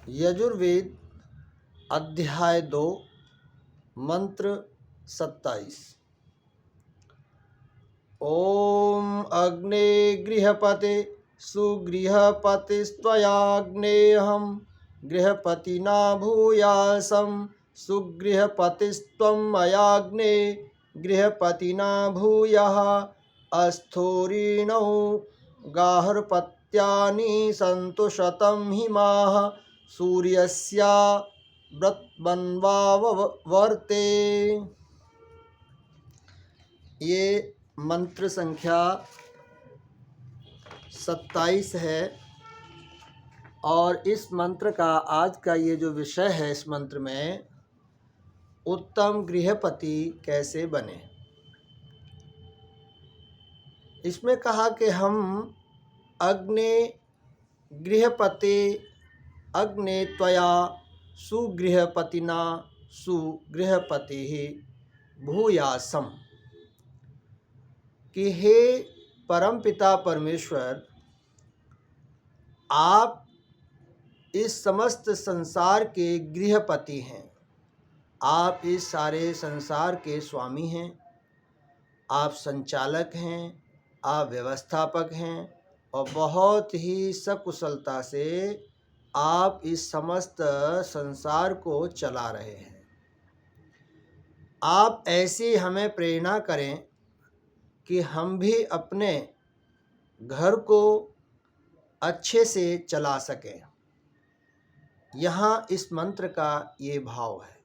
यजुर्वेद अध्याय 2 मंत्र 27। ओम अग्ने गृहपते सुगृहपतिस्त्वयाग्नेयहं गृहपतिना भूयासं सुगृहपतिस्त्वं मयाग्ने गृहपतिना भूयः अस्थोरिणौ गार्हपत्यानि सन्तु शतं हिमाः सूर्यस्य व्रतबन्वावर्ते। ये मंत्र संख्या 27 है और इस मंत्र का आज का ये जो विषय है, इस मंत्र में उत्तम गृहपति कैसे बने। इसमें कहा कि हम अग्ने गृहपते अग्ने त्वया सुगृहपतिना सुगृहपति भूयासम, कि हे परमपिता परमेश्वर, आप इस समस्त संसार के गृहपति हैं। आप इस सारे संसार के स्वामी हैं, आप संचालक हैं, आप व्यवस्थापक हैं और बहुत ही सकुशलता से आप इस समस्त संसार को चला रहे हैं। आप ऐसी हमें प्रेरणा करें कि हम भी अपने घर को अच्छे से चला सकें। यहाँ इस मंत्र का ये भाव है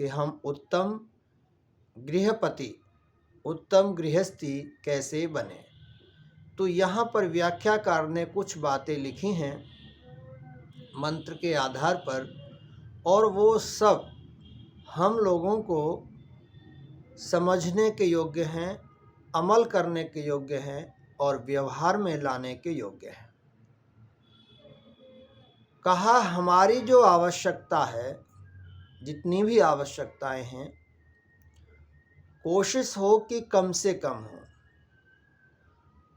कि हम उत्तम गृहपति, उत्तम गृहस्थी कैसे बने। तो यहाँ पर व्याख्याकार ने कुछ बातें लिखी हैं मंत्र के आधार पर, और वो सब हम लोगों को समझने के योग्य हैं, अमल करने के योग्य हैं और व्यवहार में लाने के योग्य हैं। कहा हमारी जो आवश्यकता है, जितनी भी आवश्यकताएं हैं, कोशिश हो कि कम से कम हो,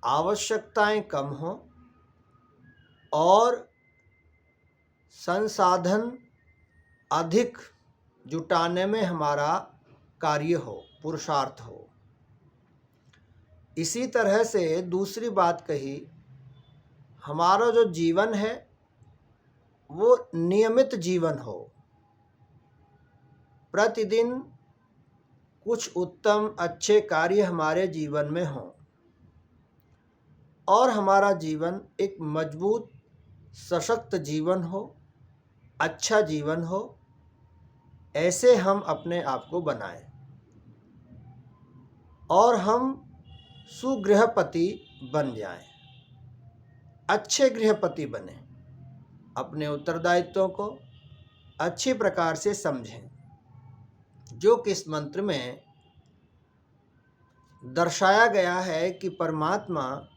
आवश्यकताएं कम हो और संसाधन अधिक जुटाने में हमारा कार्य हो, पुरुषार्थ हो। इसी तरह से दूसरी बात कही, हमारा जो जीवन है वो नियमित जीवन हो, प्रतिदिन कुछ उत्तम अच्छे कार्य हमारे जीवन में हों और हमारा जीवन एक मजबूत सशक्त जीवन हो, अच्छा जीवन हो। ऐसे हम अपने आप को बनाएं और हम सुगृहपति बन जाएं, अच्छे गृहपति बने, अपने उत्तरदायित्वों को अच्छी प्रकार से समझें। जो कि इस मंत्र में दर्शाया गया है कि परमात्मा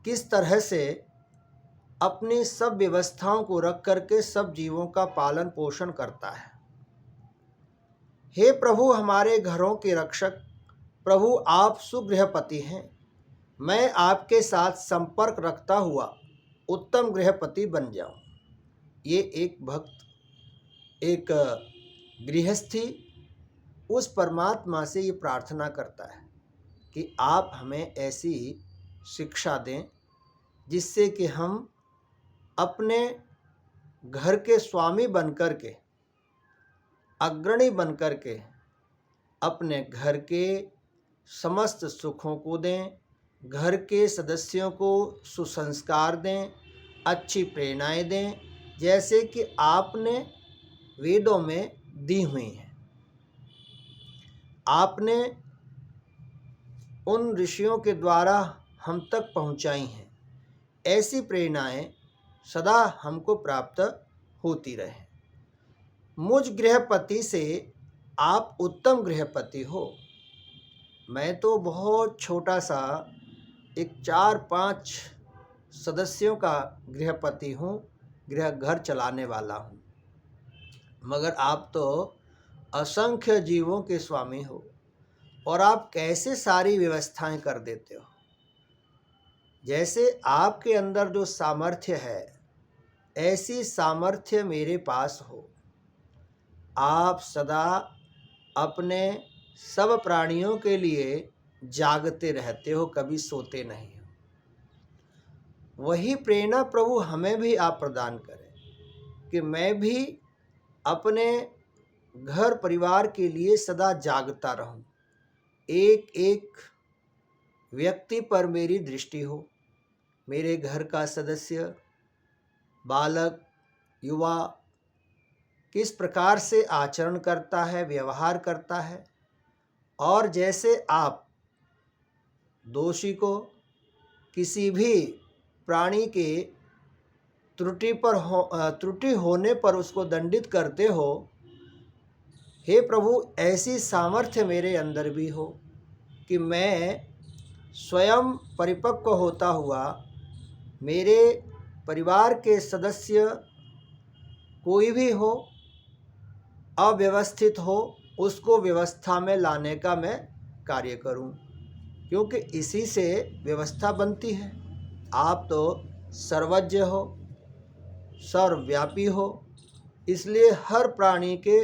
किस तरह से अपनी सब व्यवस्थाओं को रख करके सब जीवों का पालन पोषण करता है। हे प्रभु, हमारे घरों के रक्षक प्रभु, आप सुगृहपति हैं। मैं आपके साथ संपर्क रखता हुआ उत्तम गृहपति बन जाऊं। ये एक भक्त, एक गृहस्थी उस परमात्मा से ये प्रार्थना करता है कि आप हमें ऐसी शिक्षा दें जिससे कि हम अपने घर के स्वामी बनकर के, अग्रणी बनकर के अपने घर के समस्त सुखों को दें, घर के सदस्यों को सुसंस्कार दें, अच्छी प्रेरणाएं दें, जैसे कि आपने वेदों में दी हुई हैं। आपने उन ऋषियों के द्वारा हम तक पहुंचाई हैं। ऐसी प्रेरणाएं सदा हमको प्राप्त होती रहे। मुझ गृहपति से आप उत्तम गृहपति हो। मैं तो बहुत छोटा सा एक 4-5 सदस्यों का गृहपति हूँ, घर चलाने वाला हूँ, मगर आप तो असंख्य जीवों के स्वामी हो और आप कैसे सारी व्यवस्थाएं कर देते हो। जैसे आपके अंदर जो सामर्थ्य है, ऐसी सामर्थ्य मेरे पास हो। आप सदा अपने सब प्राणियों के लिए जागते रहते हो, कभी सोते नहीं हो। वही प्रेरणा प्रभु हमें भी आप प्रदान करें कि मैं भी अपने घर परिवार के लिए सदा जागता रहूं। एक एक व्यक्ति पर मेरी दृष्टि हो। मेरे घर का सदस्य, बालक, युवा किस प्रकार से आचरण करता है, व्यवहार करता है, और जैसे आप दोषी को, किसी भी प्राणी के त्रुटि होने पर उसको दंडित करते हो, हे प्रभु ऐसी सामर्थ्य मेरे अंदर भी हो कि मैं स्वयं परिपक्व होता हुआ मेरे परिवार के सदस्य कोई भी हो, अव्यवस्थित हो, उसको व्यवस्था में लाने का मैं कार्य करूं, क्योंकि इसी से व्यवस्था बनती है। आप तो सर्वज्ञ हो, सर्वव्यापी हो, इसलिए हर प्राणी के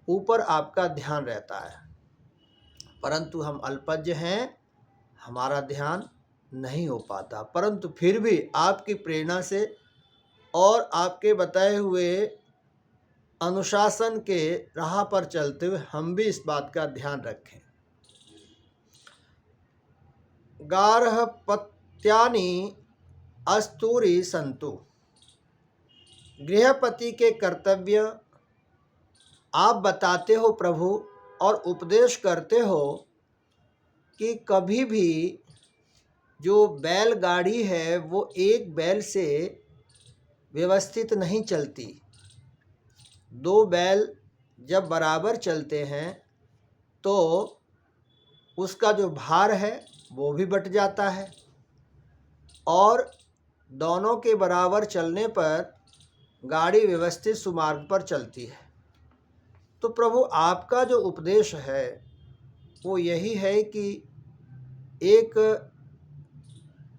ऊपर आपका ध्यान रहता है। परंतु हम अल्पज्ञ हैं, हमारा ध्यान नहीं हो पाता। परंतु फिर भी आपकी प्रेरणा से और आपके बताए हुए अनुशासन के राह पर चलते हुए हम भी इस बात का ध्यान रखें। गार्हपत्यानि अस्तूरी संतु। गृहपति के कर्तव्य आप बताते हो प्रभु, और उपदेश करते हो कि कभी भी जो बैलगाड़ी है वो एक बैल से व्यवस्थित नहीं चलती। दो बैल जब बराबर चलते हैं तो उसका जो भार है वो भी बट जाता है, और दोनों के बराबर चलने पर गाड़ी व्यवस्थित सुमार्ग पर चलती है। तो प्रभु आपका जो उपदेश है वो यही है कि एक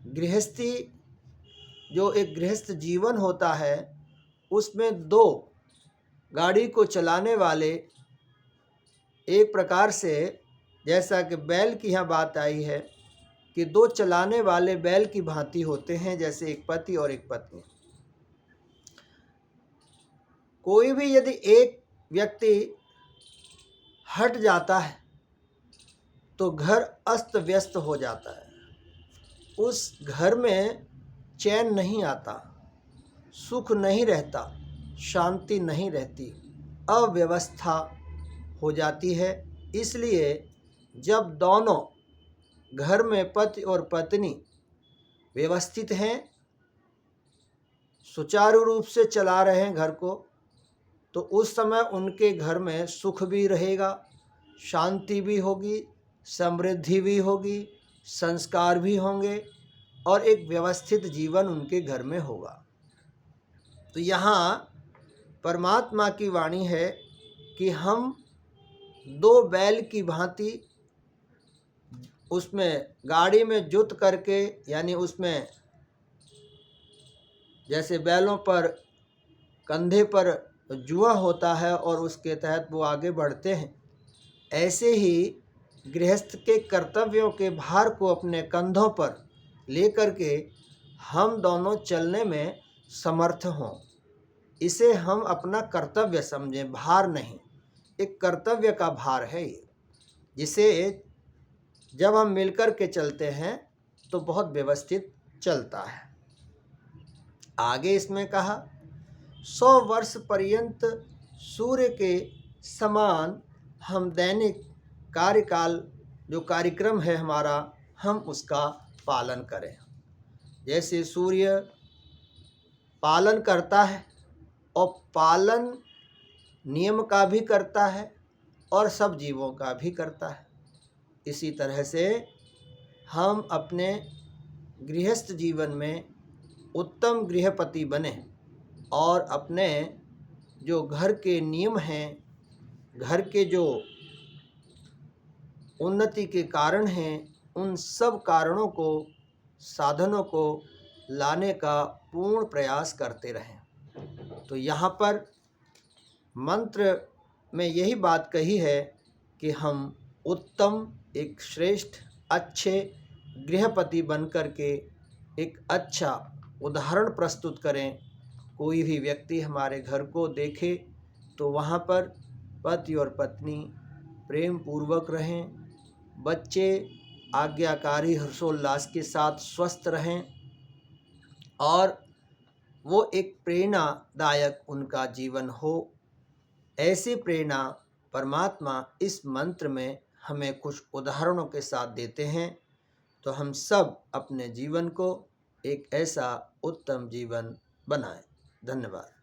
गृहस्थी, जो एक गृहस्थ जीवन होता है, उसमें दो गाड़ी को चलाने वाले एक प्रकार से, जैसा कि बैल की यहाँ बात आई है कि दो चलाने वाले बैल की भांति होते हैं, जैसे एक पति और एक पत्नी। कोई भी यदि एक व्यक्ति हट जाता है तो घर अस्त व्यस्त हो जाता है। उस घर में चैन नहीं आता, सुख नहीं रहता, शांति नहीं रहती, अव्यवस्था हो जाती है। इसलिए जब दोनों घर में पति और पत्नी व्यवस्थित हैं, सुचारू रूप से चला रहे हैं घर को, तो उस समय उनके घर में सुख भी रहेगा, शांति भी होगी, समृद्धि भी होगी, संस्कार भी होंगे, और एक व्यवस्थित जीवन उनके घर में होगा। तो यहाँ परमात्मा की वाणी है कि हम दो बैल की भांति उसमें गाड़ी में जुत करके, यानी उसमें जैसे बैलों पर कंधे पर जुआ होता है और उसके तहत वो आगे बढ़ते हैं, ऐसे ही गृहस्थ के कर्तव्यों के भार को अपने कंधों पर लेकर के हम दोनों चलने में समर्थ हों। इसे हम अपना कर्तव्य समझें, भार नहीं। एक कर्तव्य का भार है ये, जिसे जब हम मिलकर के चलते हैं तो बहुत व्यवस्थित चलता है। आगे इसमें कहा 100 वर्ष पर्यंत सूर्य के समान हम दैनिक कार्यकाल, जो कार्यक्रम है हमारा, हम उसका पालन करें। जैसे सूर्य पालन करता है, और पालन नियम का भी करता है और सब जीवों का भी करता है, इसी तरह से हम अपने गृहस्थ जीवन में उत्तम गृहपति बने और अपने जो घर के नियम हैं, घर के जो उन्नति के कारण हैं, उन सब कारणों को, साधनों को लाने का पूर्ण प्रयास करते रहें। तो यहाँ पर मंत्र में यही बात कही है कि हम उत्तम, एक श्रेष्ठ, अच्छे गृहपति बनकर के एक अच्छा उदाहरण प्रस्तुत करें। कोई भी व्यक्ति हमारे घर को देखे तो वहाँ पर पति और पत्नी प्रेम पूर्वक रहें, बच्चे आज्ञाकारी हर्षोल्लास के साथ स्वस्थ रहें और वो एक प्रेरणादायक उनका जीवन हो। ऐसी प्रेरणा परमात्मा इस मंत्र में हमें कुछ उदाहरणों के साथ देते हैं। तो हम सब अपने जीवन को एक ऐसा उत्तम जीवन बनाएं। धन्यवाद।